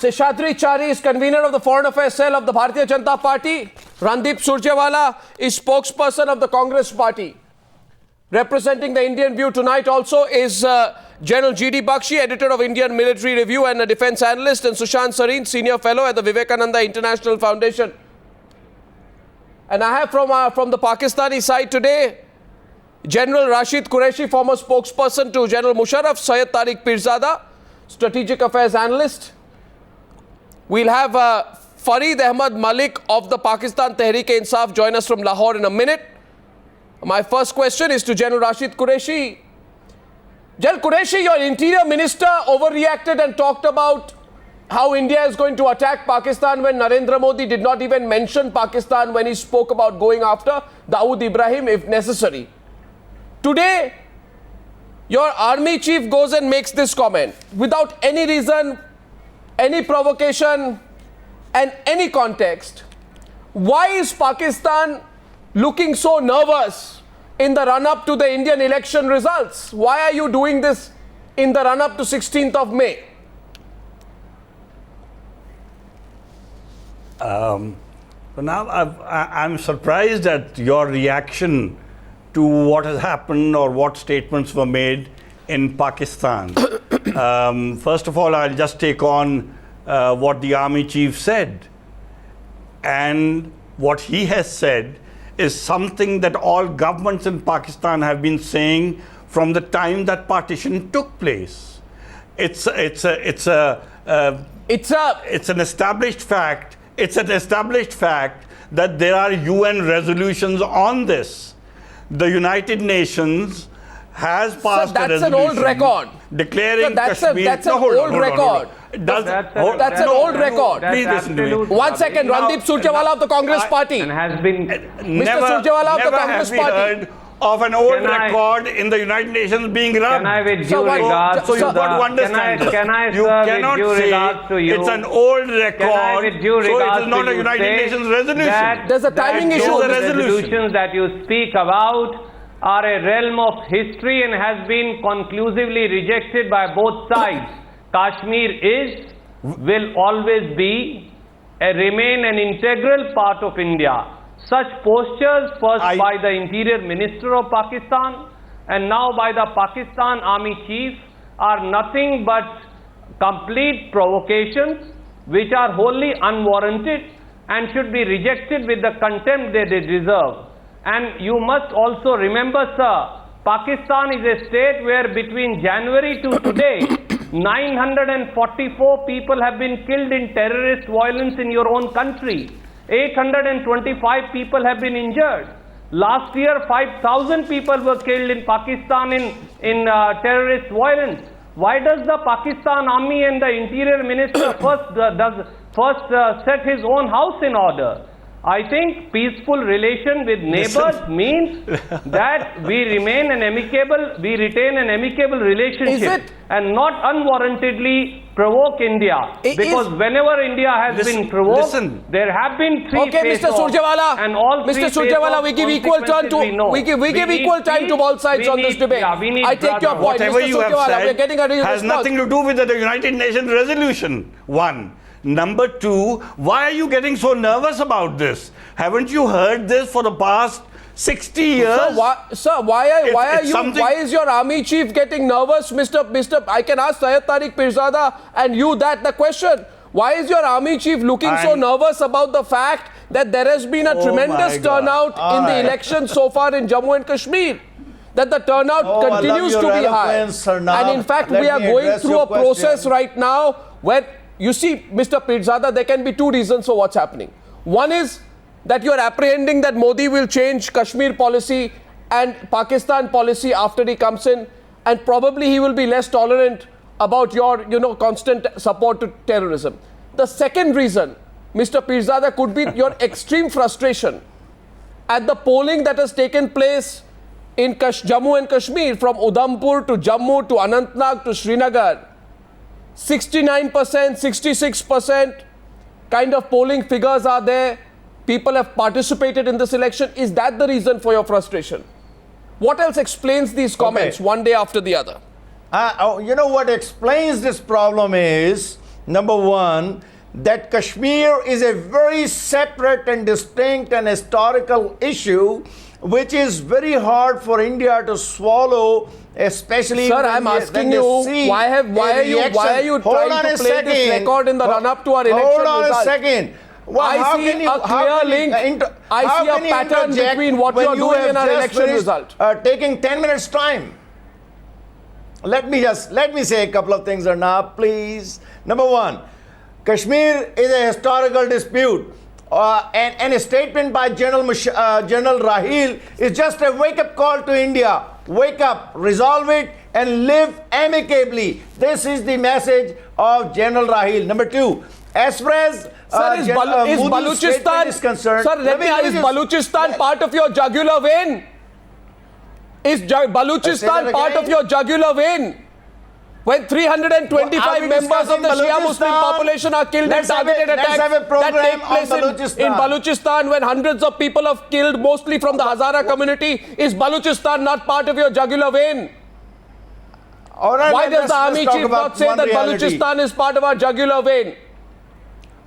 Seshadri Chari is convener of the Foreign Affairs Cell of the Bharatiya Janata Party. Randeep Surjewala is spokesperson of the Congress Party. Representing the Indian view tonight also is General G.D. Bakshi, editor of Indian Military Review and a defense analyst, and Sushant Sareen, senior fellow at the Vivekananda International Foundation. And I have from the Pakistani side today, General Rashid Qureshi, former spokesperson to General Musharraf, Syed Tariq Pirzada, strategic affairs analyst. We'll have Fareed Ahmad Malik of the Pakistan Tehreek-e-Insaf join us from Lahore in a minute. My first question is to General Rashid Qureshi. General Qureshi, your interior minister overreacted and talked about how India is going to attack Pakistan when Narendra Modi did not even mention Pakistan when he spoke about going after Dawood Ibrahim if necessary. Today, your army chief goes and makes this comment without any reason, any provocation and any context. Why is Pakistan looking so nervous in the run-up to the Indian election results? Why are you doing this in the run-up to 16th of May? Now I'm surprised at your reaction to what has happened or what statements were made in Pakistan. First of all, I'll just take on what the army chief said. And what he has said is something that all governments in Pakistan have been saying from the time that partition took place. It's an established fact. It's an established fact that there are UN resolutions on this. The United Nations has passed a resolution. That's an old record. Declaring Kashmir. That's an old record. That's an old record. Please listen to me. 1 second, Randeep Surjewala of the Congress Party. And has been Mr. Surjewala of the Congress Party. Heard of an old record in the United Nations being rubbed. Can I with due regards so you've got to understand. Can I you cannot with due say regards to you, it's an old record, can I with due so regards it is not to a you United Nations resolution. There's a timing issue. Those resolutions that you speak about are a realm of history and has been conclusively rejected by both sides. Kashmir will always be, remain an integral part of India. Such postures, first by the Interior Minister of Pakistan and now by the Pakistan Army Chief, are nothing but complete provocations which are wholly unwarranted and should be rejected with the contempt they deserve. And you must also remember, sir, Pakistan is a state where between January to today, 944 people have been killed in terrorist violence in your own country. 825 people have been injured. Last year, 5,000 people were killed in Pakistan in terrorist violence. Why does the Pakistan Army and the Interior Minister first set his own house in order? I think peaceful relation with neighbors means that we retain an amicable relationship and not unwarrantedly provoke India. Because whenever India has been provoked, there have been three phases. Mr. Surjewala, and all Mr. Surjewala, we give equal turn to we give equal time to both sides on this debate. I take your point, whatever Mr. you have Surjewala, said we're getting a real has response. nothing to do with the United Nations resolution. One. Number two, why are you getting so nervous about this? Haven't you heard this for the past 60 years? Why is your army chief getting nervous, Mr. I can ask Syed Tariq Pirzada and you the question. Why is your army chief looking so nervous about the fact that there has been a tremendous turnout in the election so far in Jammu and Kashmir? That the turnout continues to be high. And in fact, we are going through a process right now where, you see, Mr. Pirzada, there can be two reasons for what's happening. One is that you are apprehending that Modi will change Kashmir policy and Pakistan policy after he comes in, and probably he will be less tolerant about your, constant support to terrorism. The second reason, Mr. Pirzada, could be your extreme frustration at the polling that has taken place in Jammu and Kashmir, from Udhampur to Jammu to Anantnag to Srinagar. 69%, 66% kind of polling figures are there. People have participated in this election. Is that the reason for your frustration? What else explains these comments one day after the other? You know what explains this problem is Number one, that Kashmir is a very separate and distinct and historical issue, which is very hard for India to swallow, especially. Sir, I'm asking you, why are you trying to play this record in the run-up to our election result? Hold on result? a second. Well, I see a clear link. I see a pattern between what you are doing and our election result. Taking 10 minutes time. Let me say a couple of things, Arnab, please. Number one, Kashmir is a historical dispute. And a statement by General Raheel is just a wake-up call to India. Wake up, resolve it, and live amicably. This is the message of General Raheel. Number two, as far as is Baluchistan is concerned, sir, is Baluchistan part of your jugular vein? Is Baluchistan part of your jugular vein? When 325 members of the Shia Muslim population are killed in targeted attacks that take place in Baluchistan, when hundreds of people are killed, mostly from the Hazara community, is Baluchistan not part of your jugular vein? All right, why does the army chief not say that Baluchistan is part of our jugular vein?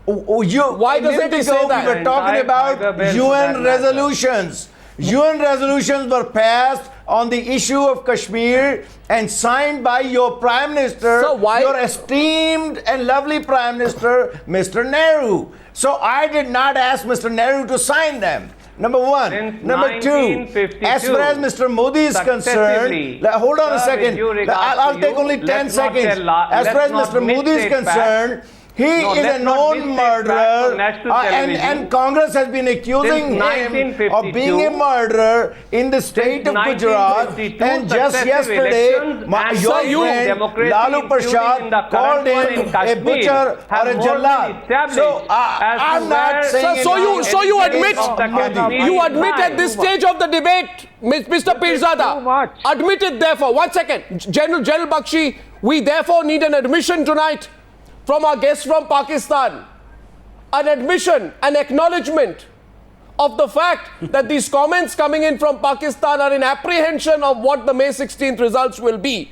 Why doesn't he say that? We were talking about UN resolutions. UN resolutions were passed on the issue of Kashmir and signed by your Prime Minister, your esteemed and lovely Prime Minister, Mr. Nehru. So I did not ask Mr. Nehru to sign them. Number one. Since Number two, as far as Mr. Modi is concerned, hold on a second. I'll take only 10 seconds. As far as Mr. Modi is concerned, he is a known murderer, and Congress has been accusing him of being a murderer in the state of Gujarat. And just yesterday, your friend Lalu Prasad called him a butcher or a jallad. So I'm not saying. So you admit at this stage of the debate, Mr. Pirzada, admit it therefore. 1 second, General Bakshi, we therefore need an admission tonight from our guests from Pakistan, an admission, an acknowledgement of the fact that these comments coming in from Pakistan are in apprehension of what the May 16th results will be.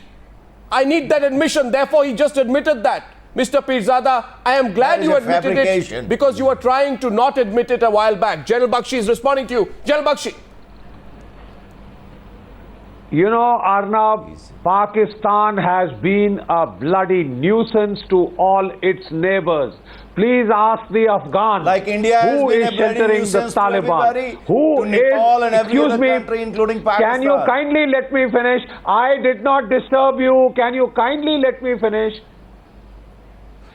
I need that admission. Therefore, he just admitted that. Mr. Pirzada, I am glad you admitted it because you were trying to not admit it a while back. General Bakshi is responding to you. General Bakshi. You know, Arnab, Pakistan has been a bloody nuisance to all its neighbors. Please ask the Afghans like India who is sheltering the Taliban, who is, excuse me, country, including Pakistan. Can you kindly let me finish? I did not disturb you. Can you kindly let me finish?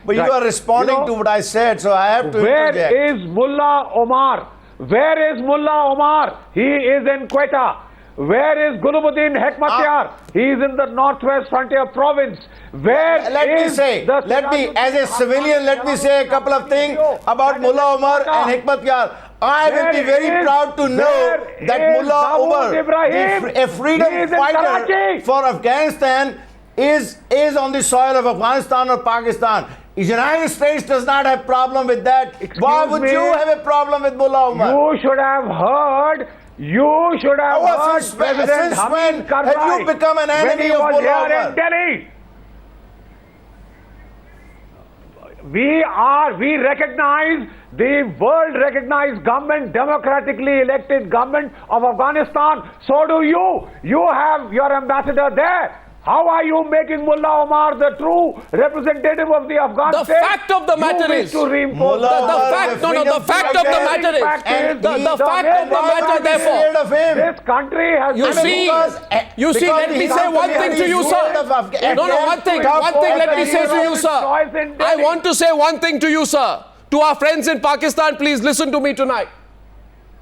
But you are responding to what I said, so I have to Where interject. is Mullah Omar? Where is Mullah Omar? He is in Quetta. Where is Gulbuddin Hekmatyar? He is in the Northwest Frontier Province. As a civilian, let me say a couple of things about Mullah Omar and Hekmatyar. I will be very proud to know that Mullah Omar, a freedom fighter for Afghanistan, is on the soil of Afghanistan or Pakistan. The United States does not have a problem with that. Why would you have a problem with Mullah Omar? You should have heard. You should have heard President Hamid Karzai have you become an enemy of when he was Mullah here Omar? in Delhi. We recognize, the world recognized government, democratically elected government of Afghanistan. So do you. You have your ambassador there. How are you making Mullah Omar the true representative of the Afghan state? The fact of the matter is, therefore, this country has. You see, let me say one thing to you, sir. One thing, let me say to you, sir. I want to say one thing to you, sir. To our friends in Pakistan, please listen to me tonight.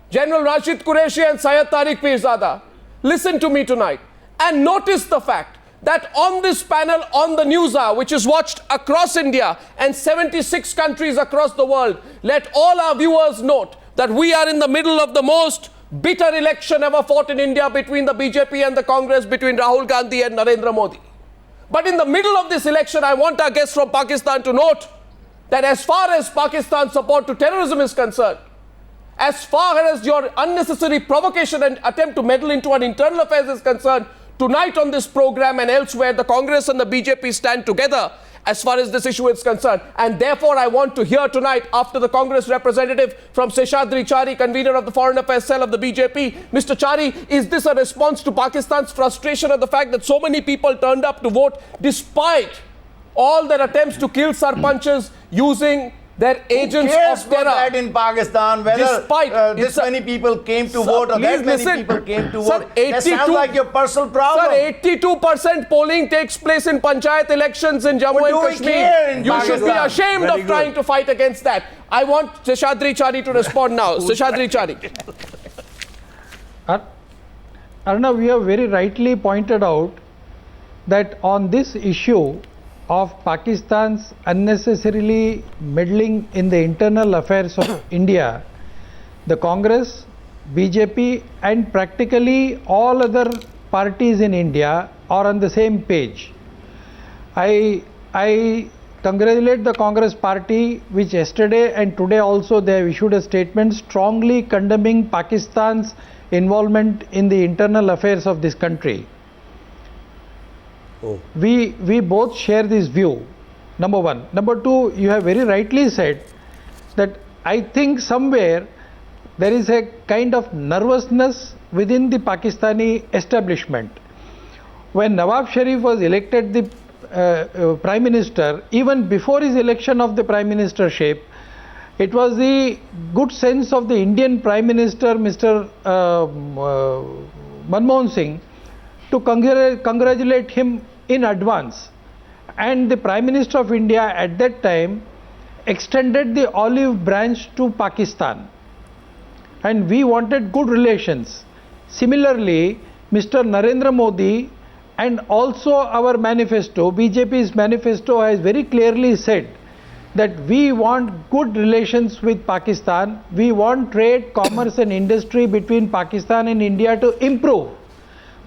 General Rashid Qureshi and Syed Tariq Pirzada, listen to me tonight and notice the fact that on this panel on the Newshour, which is watched across India and 76 countries across the world, let all our viewers note that we are in the middle of the most bitter election ever fought in India between the BJP and the Congress, between Rahul Gandhi and Narendra Modi. But in the middle of this election, I want our guests from Pakistan to note that as far as Pakistan's support to terrorism is concerned, as far as your unnecessary provocation and attempt to meddle into our internal affairs is concerned, tonight on this program and elsewhere, the Congress and the BJP stand together as far as this issue is concerned. And therefore, I want to hear tonight, after the Congress representative from Seshadri Chari, convener of the Foreign Affairs Cell of the BJP, Mr. Chari, is this a response to Pakistan's frustration at the fact that so many people turned up to vote despite all their attempts to kill sarpanches using their agents of terror? That in Pakistan, whether this many people came to vote or that many people came to vote, that sounds like your personal problem. Sir, 82% polling takes place in panchayat elections in Jammu and Kashmir. You should be ashamed of trying to fight against that. I want Seshadri Chari to respond now. Seshadri Chari. Arnav, you have very rightly pointed out that on this issue of Pakistan's unnecessarily meddling in the internal affairs of India, the Congress, BJP and practically all other parties in India are on the same page. I congratulate the Congress party, which yesterday and today also they have issued a statement strongly condemning Pakistan's involvement in the internal affairs of this country. We both share this view, number one. Number two, you have very rightly said that I think somewhere there is a kind of nervousness within the Pakistani establishment. When Nawaz Sharif was elected the Prime Minister, even before his election of the Prime Ministership, it was the good sense of the Indian Prime Minister, Mr. Manmohan Singh, to congratulate him in advance, and the Prime Minister of India at that time extended the olive branch to Pakistan, and we wanted good relations. Similarly, Mr. Narendra Modi and also our manifesto, BJP's manifesto, has very clearly said that we want good relations with Pakistan. We want trade, commerce and industry between Pakistan and India to improve.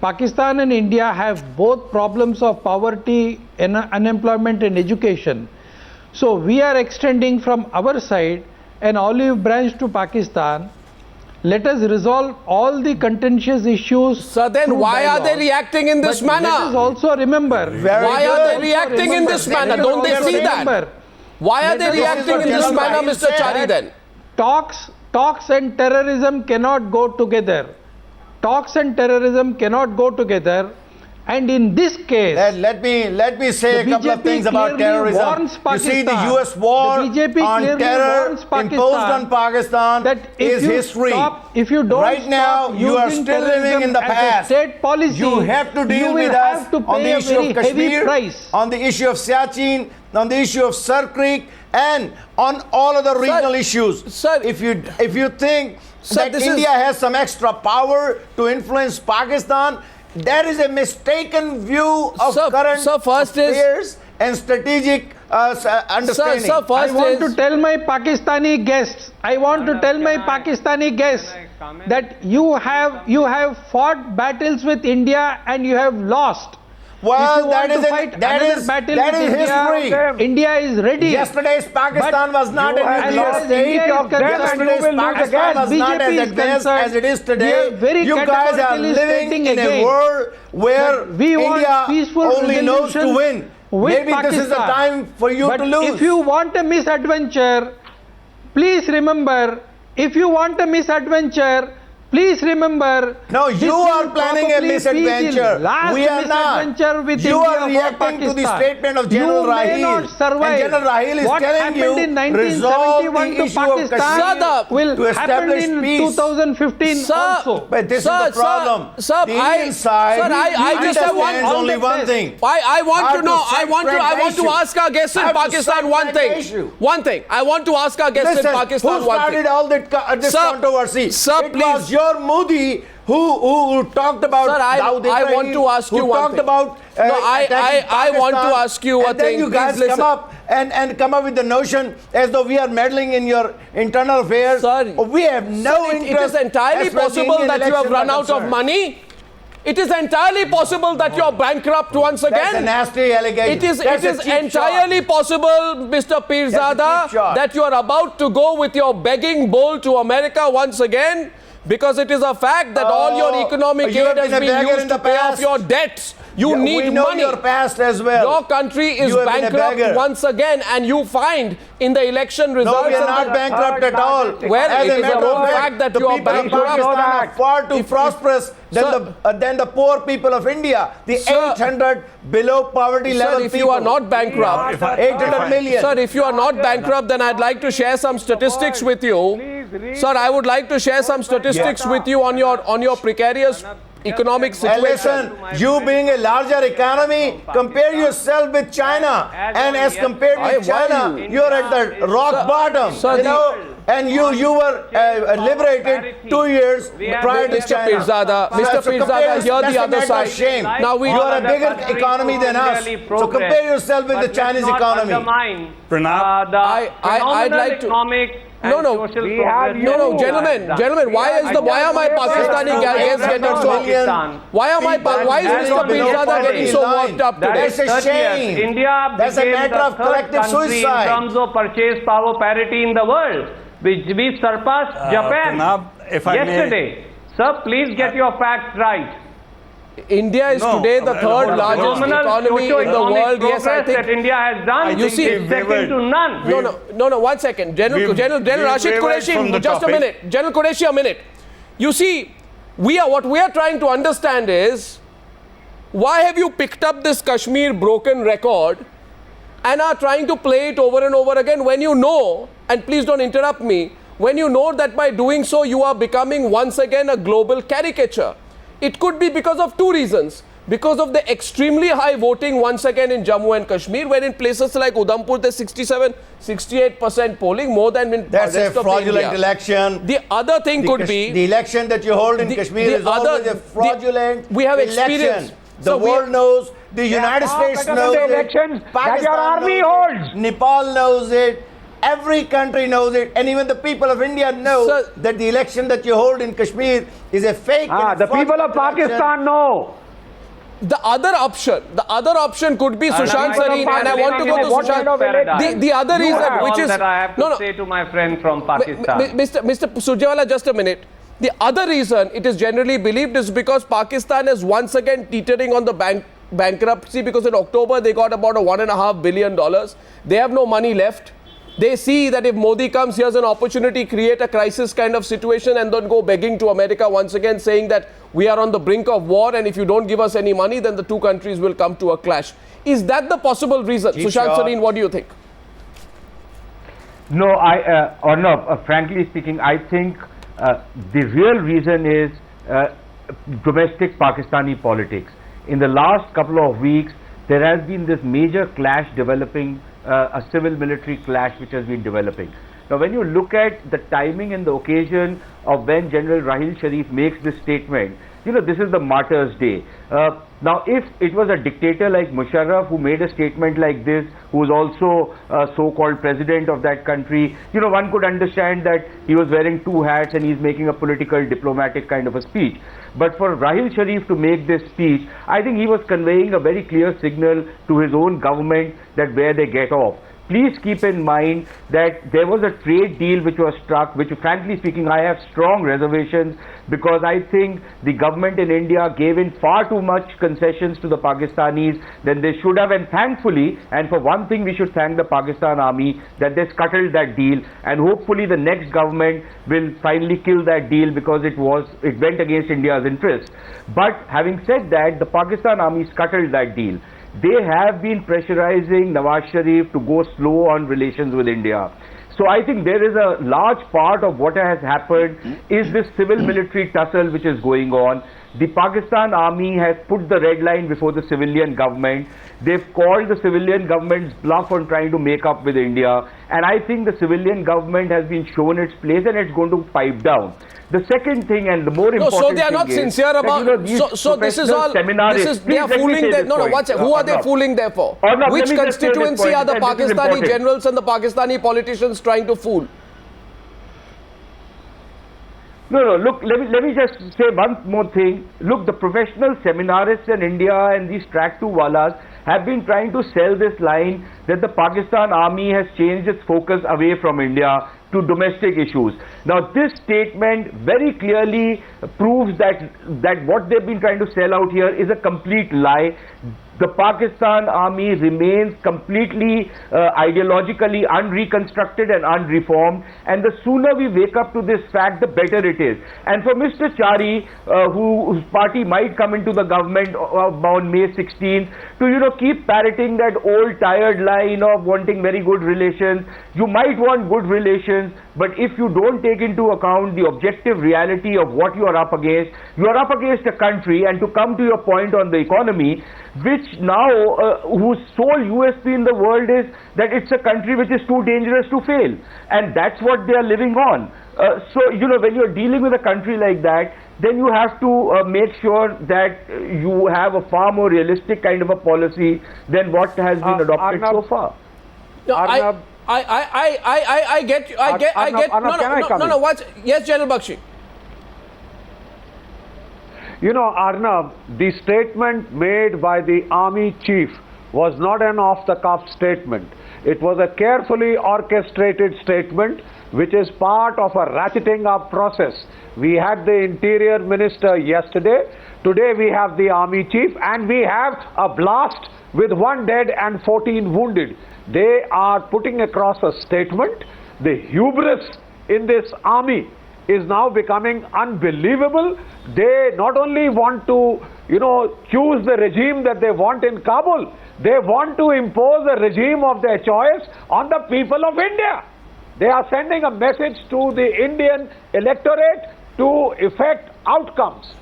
Pakistan and India have both problems of poverty, unemployment and education. So we are extending from our side an olive branch to Pakistan. Let us resolve all the contentious issues. So then why are they reacting in this manner? Let us also remember. Why are they reacting in this manner? Don't they see that? Why are they reacting in this manner, Mr. Chari, then? Talks and terrorism cannot go together. Talks and terrorism cannot go together, and in this case, let me say a couple of things about terrorism. You see, the US war on terror imposed on Pakistan is history. Right now, you are still living in the past. You have to deal with us on the issue of Kashmir, on the issue of Siachen, on the issue of Sir Creek, and on all other regional issues. Sir, if you think that India has some extra power to influence Pakistan, that is a mistaken view of current affairs and strategic understanding. I want to tell my Pakistani guests, that you have fought battles with India and you have lost. Well, that is history. India is ready. Yesterday's Pakistan was not an nuclear state. Yesterday's Pakistan was not as advanced as it is today. You guys are living in a world where India only knows to win. Maybe this is the time for you to lose. If you want a misadventure, please remember, no, you are planning a misadventure. We are not. You are reacting to the statement of General Raheel. And General Raheel is telling you, resolve the issue of Kashmir to establish peace. 2015 also. But this is the problem. The Indian side understands only one thing. I want to ask our guests in Pakistan one thing. I want to ask our guests in Pakistan one thing. Who started all this controversy? Sir, please. Your Modi who talked about Dawood Ibrahim, I want to ask you one thing. I want to ask you a thing. Then you guys come up with the notion as though we are meddling in your internal affairs. Sir, we have no interest. It is entirely possible that you have run out of money. It is entirely possible that you are bankrupt once again. That's a nasty allegation. It is entirely possible, Mr. Pirzada, that you are about to go with your begging bowl to America once again. Because it is a fact that all your economic you aid have has been a been beggar used in to the pay off past. your debts. You Yeah, need we know money. your past as well. Your country is You have been a bankrupt beggar. once again, and you find in the election results. No, we are and not the- bankrupt at all. Well, As it a is matter a of fact that the you are people of bankrupt. Pakistan are far too prosperous Sir- than the poor people of India. The Sir- 800 below poverty Sir, level if people. you are not bankrupt, 800 million. Sir, if you are not bankrupt, then I'd like to share some statistics with you. Sir, I would like to share some statistics with you on your precarious economic And situation. listen, you being a larger economy, compare yourself with China. And as compared with China, you're at the rock bottom. Sir, You know, and you were liberated 2 years prior to Mr. China. Pirzada, Mr. So Pirzada, compare- here the that's a other matter of side. Shame. Now we You are a bigger economy than us. So compare yourself with the Chinese economy. Pranab, I'd like to- economic No, no. social We have progress No, no, that gentlemen, done. gentlemen, why are my Pakistani guys getting so? Why is Mr. Pirzada getting so worked up That today? is That's a 30 years. shame. India That's a became matter the of third collective country suicide. in terms of purchase power parity in the world. We surpassed Japan Pranab, if I may- yesterday. Sir, please get your facts right. India is No, today the third no, largest Phenomenal economy in the socio-economic world. Yes, I progress that think. India has done. You see, is second to none. No, 1 second. General We've Rashid wavered from the Qureshi, just a topic. minute. General Qureshi, a minute. You see, what we are trying to understand is, why have you picked up this Kashmir broken record and are trying to play it over and over again when you know, and please don't interrupt me, when you know that by doing so you are becoming once again a global caricature? It could be because of two reasons. Because of the extremely high voting once again in Jammu and Kashmir, where in places like Udhampur there's 67-68% polling, more than in That's rest a of fraudulent India. election. The other thing could be the election that you hold in Kashmir is always a fraudulent we have election. experience. The So we- world knows, the United States better than knows the it, elections that Pakistan your army knows holds. it, Nepal knows it, every country knows it, and even the people of India know Sir- that the election that you hold in Kashmir is a fake. and The people of fraudulent election. Pakistan know. The other option could be Sushant I- Sareen, and I want to go to What kind of Sushant. election? The other You reason, have which All is that I have to say to my friend from Pakistan. Mr. Surjewala, just a minute. The other reason it is generally believed is because Pakistan is once again teetering on the bankruptcy, because in October they got about $1.5 billion. They have no money left. They see that if Modi comes, here's an opportunity, create a crisis kind of situation, and then go begging to America once again, saying that we are on the brink of war, and if you don't give us any money, then the two countries will come to a clash. Is that the possible reason? Sushant Sareen, what do you think? No, frankly speaking, I think the real reason is domestic Pakistani politics. In the last couple of weeks, there has been this major clash developing, a civil-military clash which has been developing. Now, when you look at the timing and the occasion of when General Raheel Sharif makes this statement, you know, this is the Martyrs' Day. Now, if it was a dictator like Musharraf who made a statement like this, who was also a so-called president of that country, you know, one could understand that he was wearing two hats and he's making a political, diplomatic kind of a speech. But for Raheel Sharif to make this speech, I think he was conveying a very clear signal to his own government that where they get off. Please keep in mind that there was a trade deal which was struck, which frankly speaking I have strong reservations, because I think the government in India gave in far too much concessions to the Pakistanis than they should have, and thankfully, and for one thing we should thank the Pakistan army that they scuttled that deal, and hopefully the next government will finally kill that deal, because it went against India's interest. But having said that, the Pakistan army scuttled that deal. They have been pressurizing Nawaz Sharif to go slow on relations with India. So I think there is a large part of what has happened is this civil-military tussle which is going on. The Pakistan army has put the red line before the civilian government. They've called the civilian government's bluff on trying to make up with India. And I think the civilian government has been shown its place and it's going to pipe down. The second thing, and the more important so they are thing not is sincere that, about. you know, these So this is all. They are fooling them. No, what's who are they fooling there for? Arnab, Which let me just say this constituency point, are the and this is Pakistani important. generals and the Pakistani politicians trying to fool? No, look, let me just say one more thing. Look, the professional seminarists in India and these track 2 walas have been trying to sell this line that the Pakistan army has changed its focus away from India. to domestic issues. Now this statement very clearly proves that what they've been trying to sell out here is a complete lie. The Pakistan army remains completely ideologically unreconstructed and unreformed, and the sooner we wake up to this fact, the better it is. And for Mr. Chari, whose party might come into the government on May 16th, to keep parroting that old tired line of wanting very good relations. You might want good relations, but if you don't take into account the objective reality of what you are up against a country, and to come to your point on the economy, which now whose sole USP in the world is that it's a country which is too dangerous to fail, and that's what they are living on. So when you're dealing with a country like that, then you have to make sure that you have a far more realistic kind of a policy than what has been adopted so far. No, I get you. I get. No. What? Yes, General Bakshi. Arnab, the statement made by the army chief was not an off-the-cuff statement. It was a carefully orchestrated statement which is part of a ratcheting up process. We had the interior minister yesterday. Today we have the army chief, and we have a blast with 1 dead and 14 wounded. They are putting across a statement. The hubris in this army is now becoming unbelievable. They not only want to, choose the regime that they want in Kabul, they want to impose a regime of their choice on the people of India. They are sending a message to the Indian electorate to effect outcomes.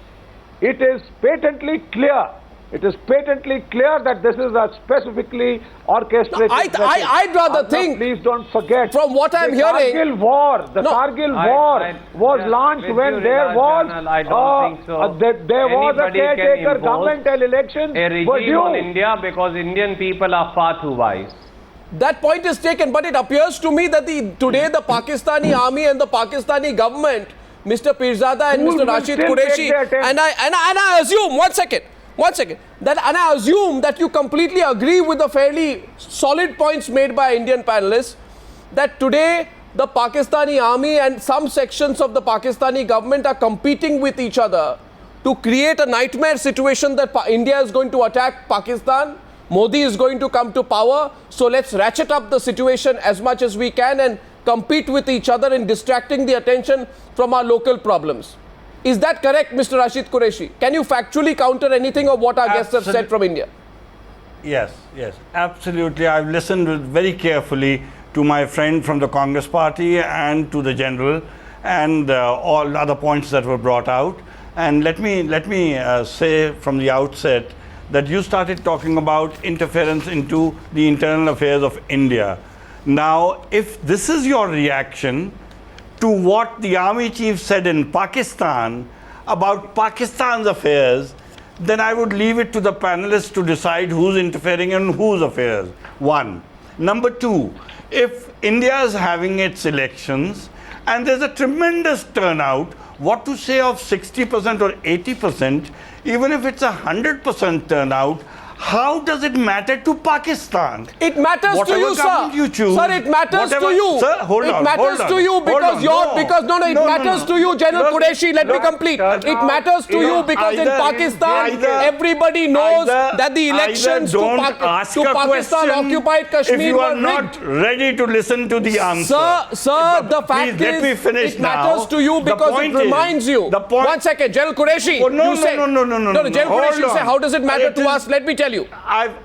It is patently clear. It is patently clear that this is a specifically orchestrated. I'd rather think. Please don't forget. From what I'm hearing, Kargil war. The Kargil war was launched when there was. I don't think so. There was a caretaker governmental election. A regime on India because Indian people are far too wise. That point is taken, but it appears to me that today the Pakistani army and the Pakistani government, Mr. Pirzada and Mr. Rashid Qureshi, and I assume, one second, and I assume that you completely agree with the fairly solid points made by Indian panelists, that today the Pakistani army and some sections of the Pakistani government are competing with each other to create a nightmare situation that India is going to attack Pakistan, Modi is going to come to power, so let's ratchet up the situation as much as we can and compete with each other in distracting the attention from our local problems. Is that correct, Mr. Rashid Qureshi? Can you factually counter anything of what our guests have said from India? Yes, absolutely. I've listened very carefully to my friend from the Congress party and to the general and all other points that were brought out. And let me say from the outset that you started talking about interference into the internal affairs of India. Now, if this is your reaction to what the army chief said in Pakistan about Pakistan's affairs, then I would leave it to the panelists to decide who's interfering in whose affairs. One. Number two, if India is having its elections and there's a tremendous turnout, what to say of 60% or 80%, even if it's 100% turnout, how does it matter to Pakistan? It matters to you, sir. You choose, sir, it matters to you. Sir, hold on. It matters to you because it matters to you, General Qureshi. Let me complete. It matters to you because in Pakistan, everybody knows that the elections to Pakistan occupied Kashmir if you are not ready to listen to the answer. Sir, the fact is, it matters to you because it reminds you. 1 second, General Qureshi. No, General Qureshi, you say, how does it matter to us? Let me tell you.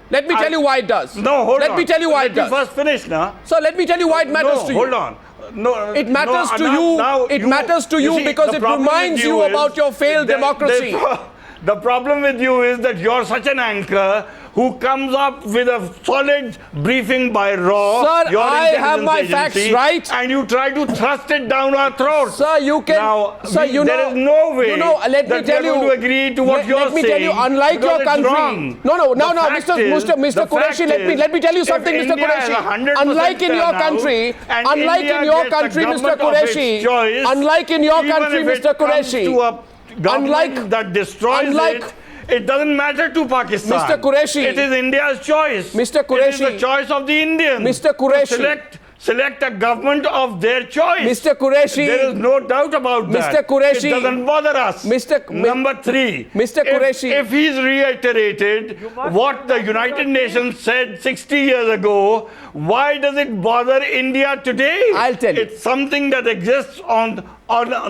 Let me tell you why it does. No, hold on. Let me tell you why it does. Let me first finish now. So let me tell you why it matters to you. Hold on. No, it matters to you. It matters to you because it reminds you about your failed democracy. The problem with you is that you're such an anchor who comes up with a solid briefing by RAW, sir, I have my facts right, and you try to thrust it down our throats. Sir, you can. Now, sir, there is no way let me tell you, going to agree to what you're saying. Let me tell you, unlike your country. No, Mr. Qureshi, let me tell you something, Mr. Qureshi. Unlike in your country, Mr. Qureshi, unlike in your country, Mr. Qureshi, government that destroys it doesn't matter to Pakistan. Mr. Qureshi, it is India's choice. Mr. Qureshi, it is the choice of the Indians. Mr. Qureshi, to select select a government of their choice. Mr. Qureshi. There is no doubt about that. Mr. Qureshi. It doesn't bother us. Number 3. Mr. Qureshi. If he's reiterated what the United Nations said 60 years ago, why does it bother India today? I'll tell you. It's something that exists on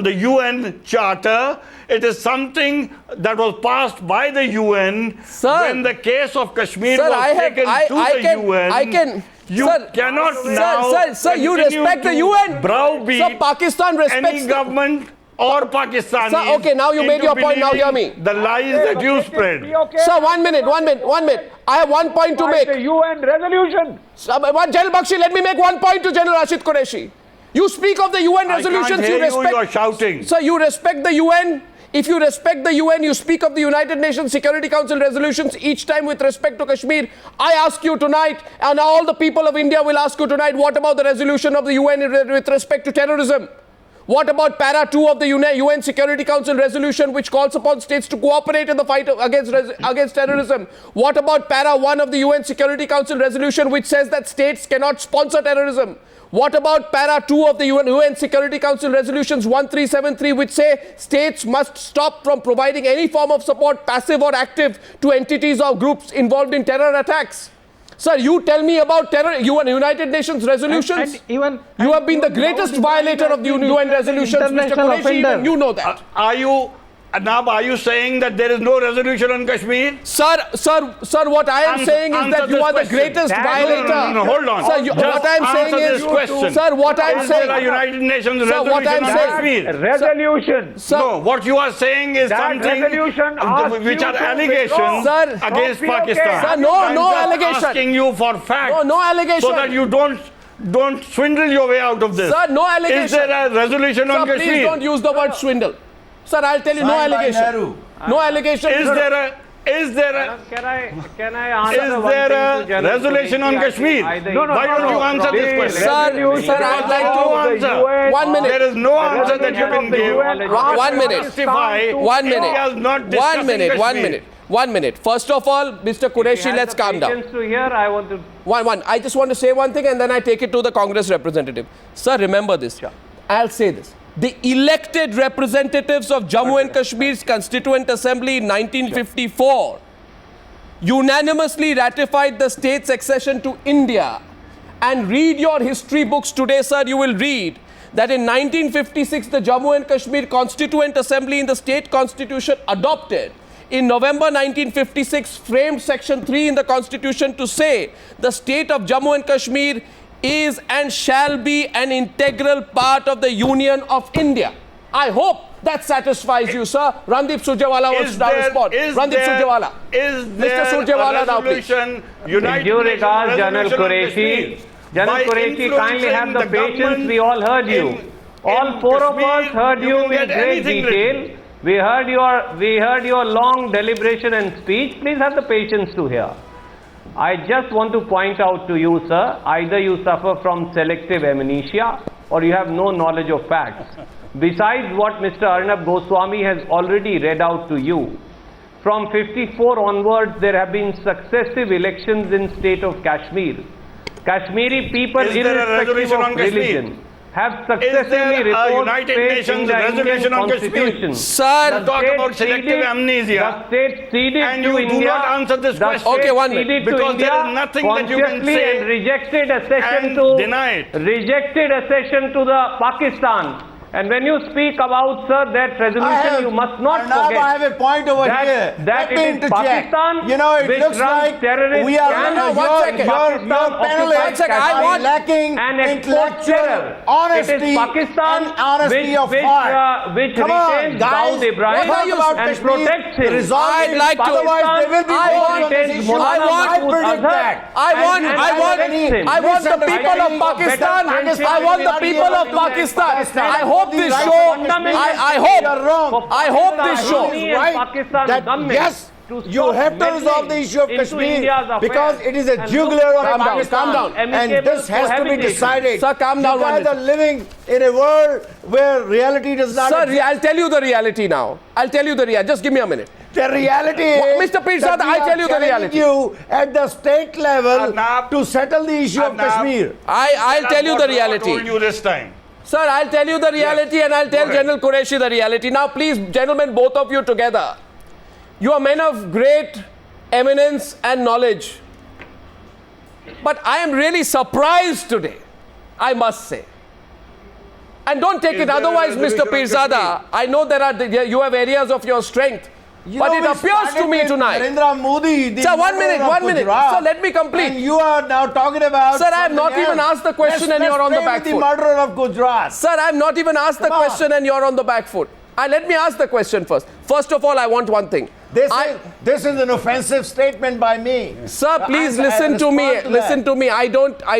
the UN Charter. It is something that was passed by the UN. Sir, when the case of Kashmir sir, was taken to the UN. You cannot now Sir, you respect the UN. Browbeat Sir, Pakistan respects any government or Pakistani. Sir, okay, now you made your point, now hear me. The lies that you spread. Sir, 1 minute. I have 1 point to make. The UN resolution. General Bakshi, let me make 1 point to General Rashid Qureshi. You speak of the UN resolutions, you respect. You are shouting. Sir, you respect the UN. If you respect the UN, you speak of the United Nations Security Council resolutions each time with respect to Kashmir. I ask you tonight, and all the people of India will ask you tonight, what about the resolution of the UN with respect to terrorism? What about Para 2 of the UN Security Council resolution, which calls upon states to cooperate in the fight against terrorism? What about Para 1 of the UN Security Council resolution, which says that states cannot sponsor terrorism? What about Para 2 of the UN Security Council resolutions 1373, which say states must stop from providing any form of support, passive or active, to entities or groups involved in terror attacks? Sir, you tell me about United Nations resolutions. You have been the greatest violator of the UN resolutions, Mr. Qureshi, even you know that. Are you saying that there is no resolution on Kashmir? Sir, what I am saying is that you are the greatest violator. No, hold on. Sir, what I am saying is, sir, what I am saying. Is there a United Nations resolution on Kashmir? Resolution. No, what you are saying is something which are allegations against Pakistan. Sir, no allegation. Asking you for facts. No allegation. So that you don't swindle your way out of this. Sir, no allegation. Is there a resolution on Kashmir? Please don't use the word swindle. Sir, I'll tell you, no allegation. No allegation. Is there a resolution on Kashmir? Why don't you answer this question? Sir, I'd like to answer. 1 minute. There is no answer that you can give. 1 minute. 1 minute. First of all, Mr. Qureshi, let's calm down. I just want to say one thing and then I take it to the Congress representative. Sir, remember this. I'll say this. The elected representatives of Jammu and Kashmir's Constituent Assembly in 1954 unanimously ratified the state's accession to India. And read your history books today, sir, you will read that in 1956, the Jammu and Kashmir Constituent Assembly in the state constitution adopted in November 1956 framed Section 3 in the Constitution to say the state of Jammu and Kashmir is and shall be an integral part of the Union of India. I hope that satisfies you, sir. Randeep Surjewala wants to respond. Randeep Surjewala. Mr. Surjewala now, please. With due regards, General Qureshi. General Qureshi, kindly have the patience. We all heard you. All 4 of us heard you in great detail. We heard your long deliberation and speech. Please have the patience to hear. I just want to point out to you, sir, either you suffer from selective amnesia or you have no knowledge of facts. Besides what Mr. Arnab Goswami has already read out to you, from 54 onwards there have been successive elections in state of Kashmir. Kashmiri people, irrespective of religion, have successively reposed faith in the Indian Constitution. Sir, talk about selective amnesia. The state ceded and to you India. do not answer this question. Okay, 1 minute. Because there is nothing that you can say and rejected accession and to deny it. Rejected accession to the Pakistan. And when you speak about, sir, that resolution, you must not forget. I have a point over here. That it is Pakistan, you know, it which looks runs like terrorists. we are your panelists are lacking intellectual honesty and honesty of heart. Which Come on, retains guys. Dawood Ibrahim What about and Kashmir? protects him. I'd like to. Otherwise, there will be I on this issue. want- I predict that. I want the people of Pakistan. I want the people of Pakistan. I hope this show. I hope this show. Yes, you have to resolve the issue of Kashmir because it is a jugular of Pakistan. Calm down. And this has to be decided. Sir, calm down. You guys are living in a world where reality does not Sir, exist. I'll tell you the reality now. Just give me a minute. The reality is, Mr. Pirzada, that we I are tell you the challenging reality. you at the state level Arnab, to settle the issue of Kashmir. I'll tell you the reality. I told you this time. Sir, I'll tell you the reality and I'll tell Go ahead. General Qureshi the reality. Now, please, gentlemen, both of you together. You are men of great eminence and knowledge. But I am really surprised today, I must say. And don't take Is it there a otherwise, Mr. resolution on Pirzada. I know you have areas of your strength. But it appears to me tonight. Narendra Modi, the Sir, one murderer minute, of 1 minute. Gujarat, Sir, let me complete. And you are now talking about. Sir, I have not something even else. asked the question and Let's you're on the play back with foot. The murderer of Gujarat. Sir, I have not even asked the Come on. question and you're on the back foot. Let me ask the question first. First of all, I want one thing. This is an offensive statement by me. Sir, please I listen to me. respond to Listen that. to me. I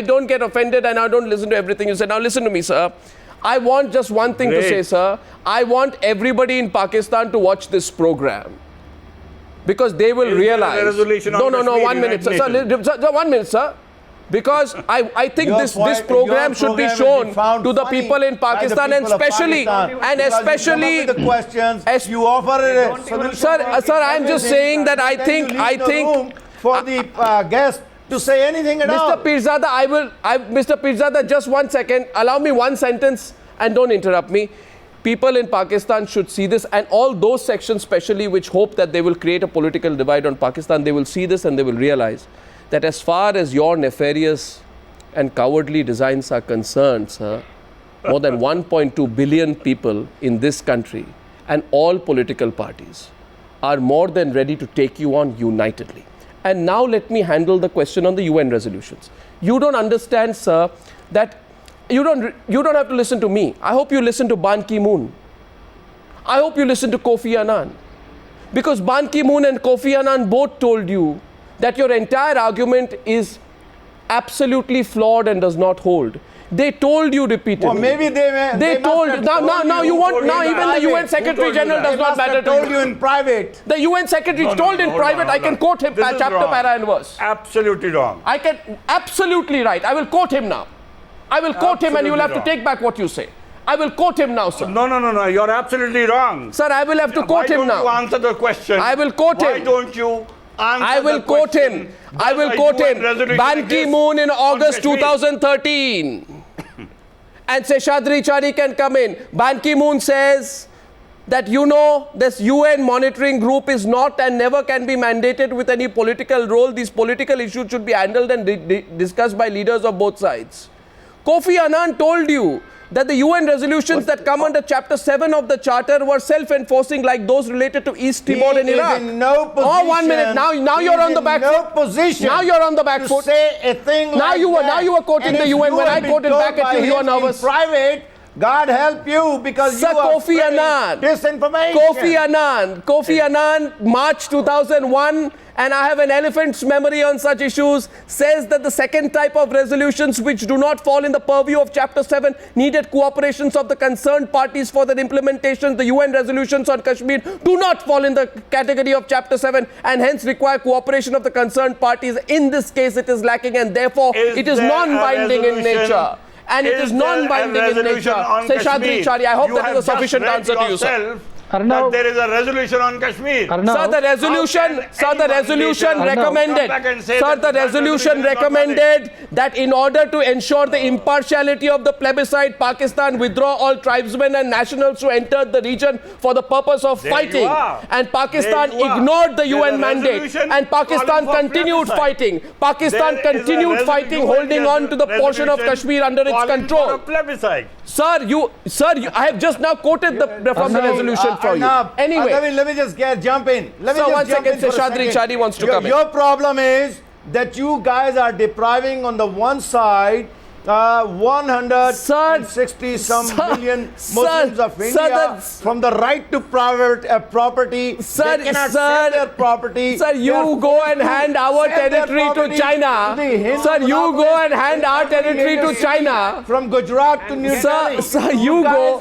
don't get offended and I don't listen to everything you say. Now listen to me, sir. I want just one thing to say, sir. I want everybody in Pakistan to watch this program. Because they will Is there a realize. resolution on No, Kashmir, 1 minute, sir. United Sir, 1 minute, sir. Because I think Your this point- program your should be program shown will be found to the funny people in by the Pakistan and people of especially Pakistan. and Because you come especially up with the questions, you offer a solution. Sir, I'm just saying that I Then you think leave the room for the guest to say anything at all. Mr. Pirzada, Mr. Pirzada, just 1 second. Allow me one sentence and don't interrupt me. People in Pakistan should see this, and all those sections especially which hope that they will create a political divide on Pakistan, they will see this and they will realize that as far as your nefarious and cowardly designs are concerned, sir, more than 1.2 billion people in this country and all political parties are more than ready to take you on unitedly. And now let me handle the question on the UN resolutions. You don't understand, sir, that you don't have to listen to me. I hope you listen to Ban Ki-moon. I hope you listen to Kofi Annan. Because Ban Ki-moon and Kofi Annan both told you that your entire argument is absolutely flawed and does not hold. They told you repeatedly. Well, maybe they told must have now you want now even the UN Secretary General does not matter to told you. you in private. The UN Secretary told in private. I can quote him chapter, para and verse. Absolutely wrong. I can absolutely right. I will quote him now. I will quote him and you will have to Absolutely take back what you say. I will quote him now, sir. No. You're absolutely wrong. Sir, I will have to quote him now. Why don't you answer the question? I will quote Why him. don't you answer I will the quote question? him. I will Does a quote UN him. resolution Ban like this Ki-moon in on August Kashmir? 2013. And Seshadri Chari can come in. Ban Ki-moon says that this UN monitoring group is not and never can be mandated with any political role. These political issues should be handled and discussed by leaders of both sides. Kofi Annan told you that the UN resolutions that come under Chapter 7 of the Charter were self-enforcing like those related to East Timor and Iraq. He is in no position. Oh, 1 minute. Now you're on the back no foot. position. Now you're on the back to foot. say a thing Now like you were- that. now you were quoting And the if UN. you When have I been quoted told back at by you, you are him nervous. in private, God help you, because Sir, you are Kofi spreading Annan. disinformation. Kofi Annan, March 2001, and I have an elephant's memory on such issues, says that the second type of resolutions which do not fall in the purview of Chapter 7 needed cooperations of the concerned parties for their implementation. The UN resolutions on Kashmir do not fall in the category of Chapter 7 and hence require cooperation of the concerned parties. In this case, it is lacking and therefore it is there a non-binding in resolution? nature. And it is there a non-binding in resolution nature. on Seshadri Kashmir? Chari, I hope You that have is a sufficient just answer read to you, sir. yourself Arnav. that there is a resolution on Kashmir. Arnav. Sir, the resolution anyone later recommended. come back and say Sir, that the that resolution resolution is not recommended that in order to ensure the impartiality of the plebiscite, Pakistan withdraw all tribesmen and nationals who entered the region for the purpose of There you fighting. are. And Pakistan There you are. ignored the There's UN a mandate. resolution And Pakistan calling for continued plebiscite. fighting. Pakistan There is a continued fighting, holding on to the portion of resolution Kashmir under its calling for control. a plebiscite. Sir, I have just now quoted from the resolution for you. Anyway. Let me just jump in. Let me So just one jump second, in for a Seshadri second. Chari wants to come in. Your problem is that you guys are depriving on the one side 160 some million Muslims of India from the right to private property. They cannot sell their property. Sir, you go and hand our territory to China. Sir, you go and hand our territory to China. From Gujarat to New Delhi. Sir, you go.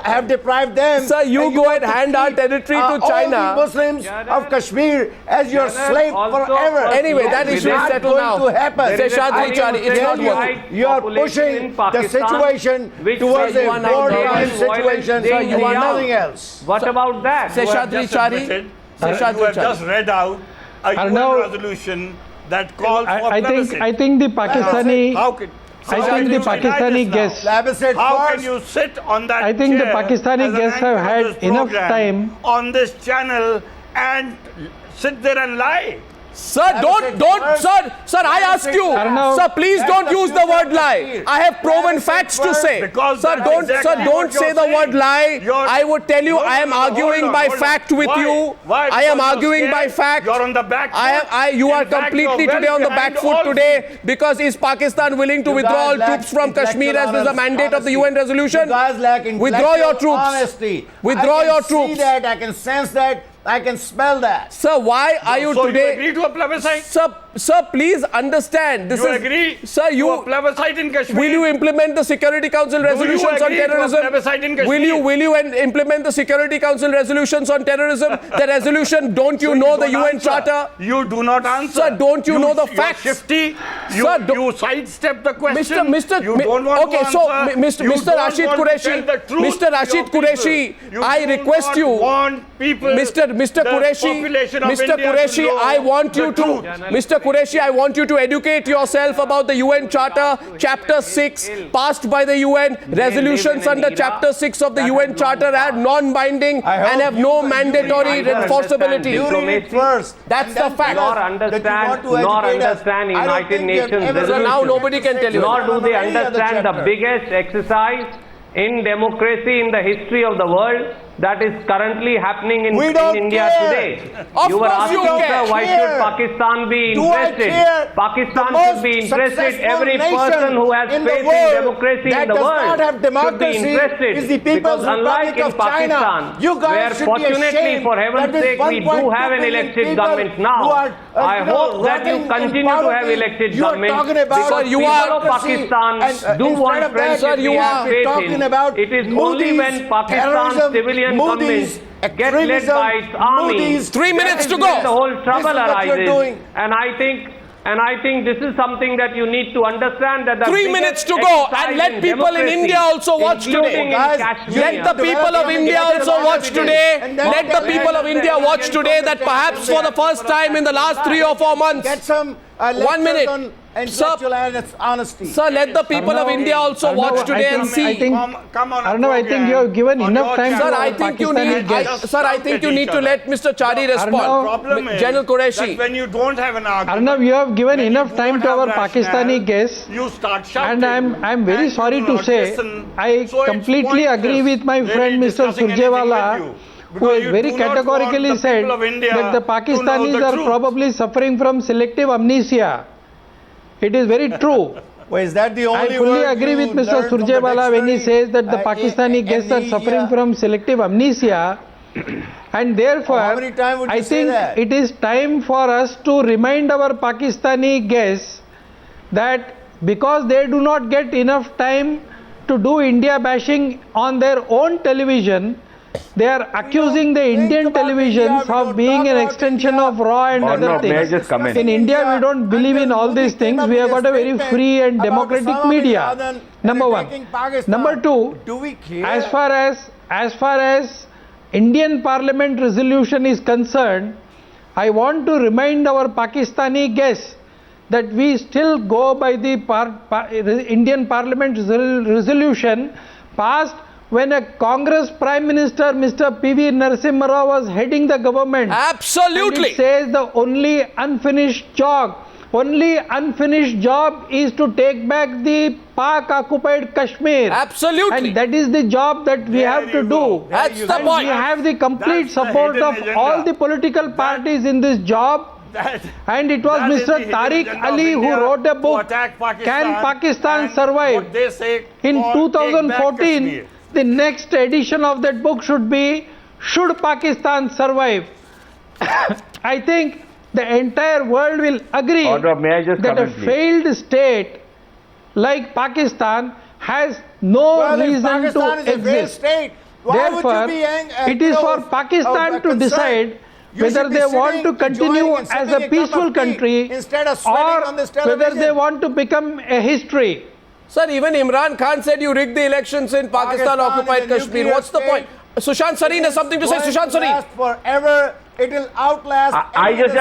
Have deprived them. Sir, you go and hand our territory to China. All the Muslims of Kashmir as your slave forever. Anyway, that issue is settled now. Going to happen. Seshadri Chari, it's not working. You are pushing the situation towards a wartime situation. Sir, you are now- nothing else. What about that? Seshadri Just Chari. admitted Sushant you have Chari. just read out a UN Arnav, resolution that calls for I plebiscite. think the Pakistani How can, I think the Pakistani guests Plebiscite how first. can you sit on that I think the chair Pakistani as an guests anchor have of had this enough program time. on this channel and sit there and lie? Sir, sir, I ask you, Arnav, sir, please don't use the word lie. I have proven facts to say. Because Sir, that's don't, exactly don't what say you're the saying. word lie. I would tell you, No, I am no, no, arguing hold on, by hold on. fact with Why? you. Why? I am Because you're arguing by scared? fact. You're on the back foot. You are In fact, completely you're today on the well back behind foot all today because is Pakistan willing to You withdraw guys lack troops from Kashmir as is the intellectual mandate of the honesty. UN resolution? You guys lack Withdraw your intellectual troops. honesty. Withdraw your I can troops. see that, I can sense that, I can smell that. Sir, why are you So today? you agree to a plebiscite? Sir, please understand. This You is, agree sir, to a plebiscite in Kashmir? will you implement the Security Council resolutions on agree to a terrorism? plebiscite in Kashmir? Will you implement the Security Council resolutions on terrorism? The resolution, don't you So know you the don't UN answer. Charter? You do not answer. Sir, don't you know the you're facts? Shifty. You, Sir, you sidestep the question. Mr. You don't want okay, to so answer. Mr. You don't Rashid want to Qureshi, tell the truth Mr. to Rashid your people. Qureshi, You I do request not you, want people, Mr. the Qureshi, population of Mr. India to Qureshi, know I want you the to, truth. Mr. Qureshi, I want you to educate yourself about the UN Charter, Chapter 6, passed by the UN. Resolutions under Chapter 6 of the UN Charter are non-binding and have no mandatory enforceability. You read it first. That's the fact. Nor understand United Nations So now nobody can tell you. Nor do they understand the biggest exercise in democracy in the history of the world that is currently happening in India today. Of You were course you asking, care. sir, why should Pakistan be Do I interested? care? Pakistan The should be most interested. successful Every nation person who has in the faith in world democracy that in the does world not have should be democracy interested. is the People's Because unlike Republic in of China. Pakistan, You guys where should be fortunately ashamed for heaven's that sake we do 1.2 have an billion elected people government who now. are, I hope that rotting you in continue to have poverty. elected You are government talking about because you people are- of Pakistan and, do instead want of that, friendship. Sir, you we are have faith talking in. about It is only Moody's when Pakistan terrorism, civilian Moody's government gets led by its army. Moody's 3 minutes to that go. is when the whole trouble This is what you're arises. doing. And I think this is something that you need to understand that the 3 minutes to go and let people in India also watch today. Let the people of India also watch today. Let the people of India watch today that perhaps for the first time in the last 3 or 4 months. Get some 1 minute. on intellectual honesty. Sir, let the people of India also watch today and see. I think, Come on a Arnav, I think program you have given on enough your time channel. Sir, I think you Pakistani need. guests. Sir, I think you need to let Mr. Chari respond. Arnav, Problem is General Qureshi. that when you don't have an argument, Arnav, you have given when enough you time don't to have our rationale, Pakistani guests. you start shouting. And I'm very and sorry you to do not say, listen. I So it's completely agree pointless with my really friend Mr. discussing anything Surjewala, with you. who Because has you very do not categorically want the said people of India that the to know Pakistanis the are truth. probably suffering from selective amnesia. It is very true. Well, is that the only I fully word agree you with Mr. learned from the Surjewala when he dictionary? says that the Pakistani guests are suffering amnesia. from selective amnesia, and therefore How many times would you I say think that? it is time for us to remind our Pakistani guests that because they do not get enough time to do India bashing on their own television, they are accusing the think Indian about televisions India, we of don't being talk an about extension India. of Raw and Or other no, may I things. just come in? In India, we don't believe in all these things. We have got a very free and democratic media. Number one. Number two, do we care? as far as Indian Parliament resolution is concerned, I want to remind our Pakistani guests that we still go by the Indian Parliament resolution passed when a Congress Prime Minister, Mr. P.V. Narasimha Rao, was heading the government. Absolutely. And it says the only unfinished job is to take back the Pak-occupied Kashmir. Absolutely. And that is the job that we have to do. That's the And point. we have the complete That's the support hidden of agenda. all the political parties in this job. And it was That is the Mr. hidden Tariq agenda Ali of who India wrote a to book, attack Can Pakistan and Survive? what they say In called Take Back 2014, Kashmir. the next edition of that book should be Should Pakistan Survive? I think the entire world will agree Order, may I just that come a in, please? failed state like Pakistan has no Well, if reason Pakistan to is a failed exist. state, why Therefore, would you be it is for Pakistan to decide whether they want to continue as a peaceful country instead of sweating or on this whether television. they want to become a history. Sir, even Imran Khan said you rigged the elections in Pakistan occupied is a Kashmir. nuclear What's the state. point? Sushant Sareen has something to say. Going Sushant to Sareen. last forever It will outlast. I just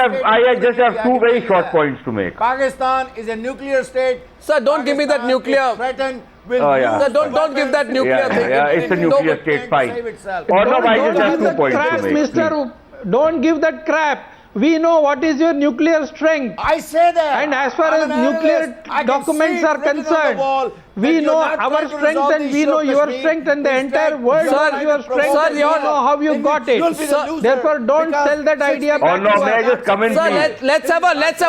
have two very short points to make. Pakistan is a nuclear state. Sir, don't give me that nuclear. Threatened. Sir, don't give that nuclear thing. It's a nuclear state fight. I just have 2 points to make. Mister, don't give that crap. We know what is your nuclear strength. I say that. And as far as nuclear documents are concerned, we know our strength and we know your strength and the entire world knows your strength and we know how you got it. Therefore, don't sell that idea back to us. May I just come in, Sir, let's have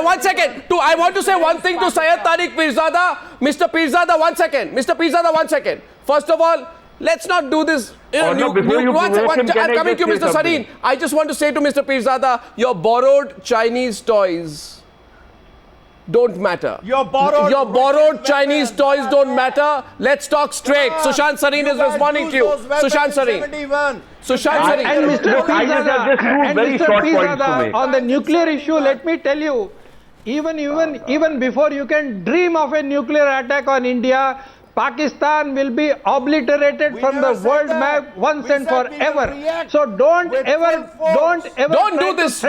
1 second. I want to say one thing to Syed Tariq Pirzada. Mr. Pirzada, 1 second. Mr. Pirzada, 1 second. First of all, let's not do this. I'm coming to you, Mr. Sareen. I just want to say to Mr. Pirzada, your borrowed Chinese toys don't matter. Your borrowed Chinese toys don't matter. Let's talk straight. Sushant Sareen is responding to you. Sushant Sareen. Sushant Sareen. And Mr. Pirzada, on the nuclear issue, let me tell you, even before you can dream of a nuclear attack on India, Pakistan will be obliterated from the world map once and forever. So don't do this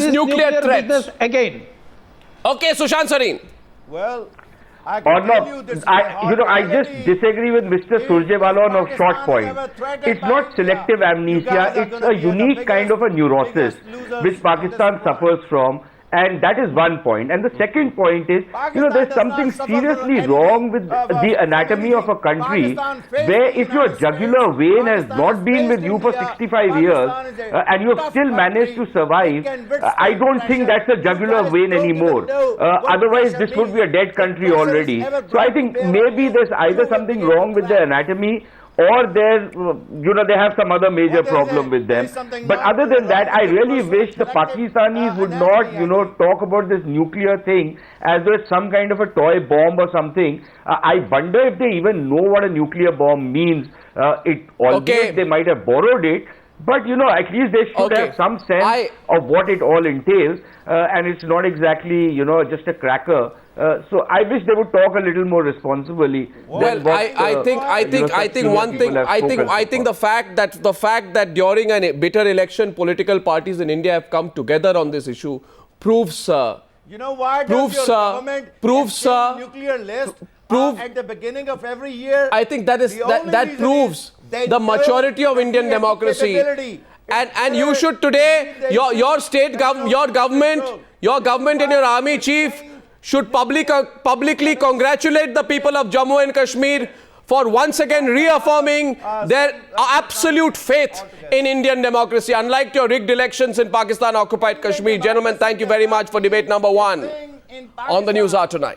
nuclear threat again. Okay, Sushant Sareen. Well, I just disagree with Mr. Surjewala on a short point. It's not selective amnesia, it's a unique kind of a neurosis which Pakistan suffers from. And that is one point. And the second point is, there's something seriously wrong with the anatomy of a country where if your jugular vein has not been with you for 65 years and you have still managed to survive, I don't think that's a jugular vein anymore. Otherwise, this would be a dead country already. So I think maybe there's either something wrong with the anatomy or they have some other major problem with them. But other than that, I really wish the Pakistanis would not, talk about this nuclear thing as though it's some kind of a toy bomb or something. I wonder if they even know what a nuclear bomb means. They might have borrowed it. But, at least they should have some sense of what it all entails. And it's not exactly, just a cracker. So I wish they would talk a little more responsibly. Well, I think the fact that during a bitter election, political parties in India have come together on this issue proves. Nuclear list at the beginning of every year? I think that proves the maturity of Indian democracy. And you should today, your state government, your government and your army chief should publicly congratulate the people of Jammu and Kashmir for once again reaffirming their absolute faith in Indian democracy, unlike your rigged elections in Pakistan-occupied Kashmir. Gentlemen, thank you very much for debate number 1 on the News Hour tonight.